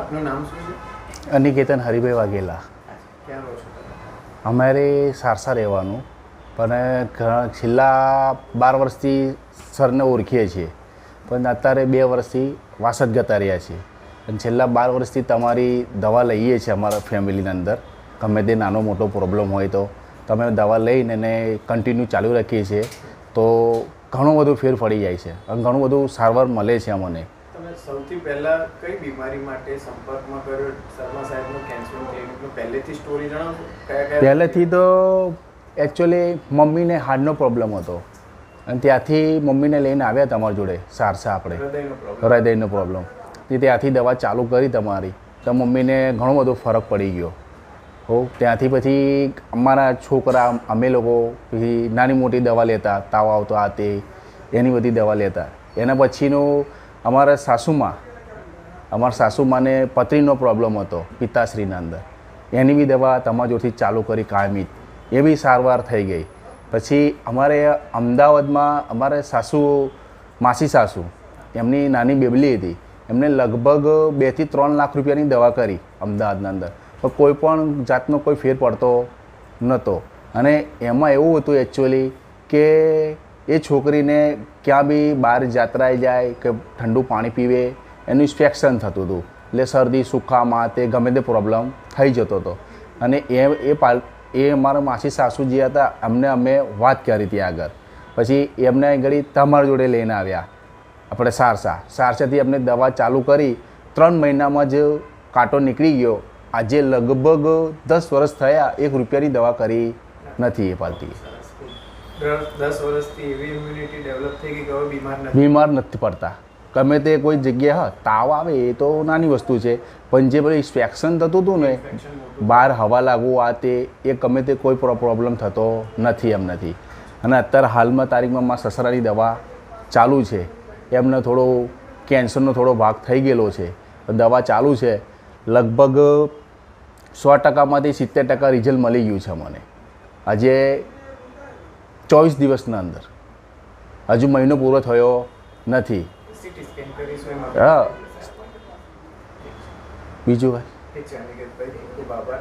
આપનું નામ શું છે? અનિકેતન હરિભાઈ વાઘેલા. ક્યાં રહો છો તમે? અમારે સારસા રહેવાનું, પણ છેલ્લા 12 વર્ષથી સરને ઓળખીએ છીએ, પણ અત્યારે 2 વર્ષથી વાસદ જતા રહ્યા છીએ. અને છેલ્લા 12 વર્ષથી તમારી દવા લઈએ છીએ અમારા ફેમિલીની અંદર. ગમે તે નાનો મોટો પ્રોબ્લેમ હોય તો તમે દવા લઈને એને કન્ટિન્યુ ચાલુ રાખીએ છીએ, તો ઘણું બધું ફેર પડી જાય છે અને ઘણું બધું સારવાર મળે છે અમને. તમે સૌથી પહેલાં કઈ બીમારી માટે સંપર્કમાં કર્યો? શર્મા સાહેબનો કેન્સર ક્લિનિકનો પહેલેથી સ્ટોરી જણાવશો? કયા પહેલેથી તો એકચ્યુઅલી મમ્મીને હાર્ટનો પ્રોબ્લેમ હતો અને ત્યાંથી મમ્મીને લઈને આવ્યા તમારી જોડે સારસા આપણે, હૃદયનો પ્રોબ્લેમ. ત્યાંથી દવા ચાલુ કરી તમારી, તો મમ્મીને ઘણો બધો ફરક પડી ગયો. ત્યાંથી પછી અમારા છોકરા અમે લોકો પછી નાની મોટી દવા લેતા, તાવ આવતો આ તે એની બધી દવા લેતા. એના પછીનું અમારા સાસુમાને પથરીનો પ્રોબ્લેમ હતો પિત્તાશ્રીના અંદર, એની બી દવા તમારા જોડથી ચાલુ કરી કાયમી, એ બી સારવાર થઈ ગઈ. પછી અમારે અમદાવાદમાં અમારે માસી સાસુ એમની નાની બેબલી હતી, એમને લગભગ 2 થી 3 લાખ રૂપિયાની દવા કરી અમદાવાદના અંદર, પણ કોઈ પણ જાતનો કોઈ ફેર પડતો નહોતો. અને એમાં એવું હતું એકચ્યુઅલી કે એ છોકરીને ક્યાં બી બહાર જાત્રાએ જાય કે ઠંડુ પાણી પીવે એનું ઇન્ફેક્શન થતું હતું, એટલે શરદી સુખામાં તે ગમે તે પ્રોબ્લેમ થઈ જતો હતો. અને એ અમારા માસી સાસુ જે હતા એમને અમે વાત કરી હતી આગળ, પછી એમને આગળ તમારી જોડે લઈને આવ્યા આપણે સારસાથી અમને દવા ચાલુ કરી. 3 મહિનામાં જ કાંટો નીકળી ગયો. આજે લગભગ 10 વર્ષ થયા, 1 રૂપિયાની દવા કરી નથી એ પાલતી. 10 વર્ષથી એવી ઇમ્યુનિટી ડેવલપ થઈ ગઈ કે હવે બીમાર નથી પડતા. ગમે તે કોઈ જગ્યાએ તાવ આવે એ તો નાની વસ્તુ છે, પણ જે બધું ઇન્ફેક્શન થતું હતું ને, બહાર હવા લાગવું આ તે, એ ગમે તે કોઈ પ્રોબ્લેમ થતો નથી એમ નથી. અને અત્યારે હાલમાં તારીખમાં મારા સસરાની દવા ચાલુ છે. એમને થોડો કેન્સરનો થોડો ભાગ થઈ ગયેલો છે, દવા ચાલુ છે. લગભગ 100%માંથી 70% રિઝલ્ટ મળી ગયું છે મને આજે 24 દિવસના અંદર. હજુ મહિનો પૂરો થયો નથી. હા, બીજું ભાઈ. ઠીક છે અનિકેતભાઈ, ખૂબ આભાર.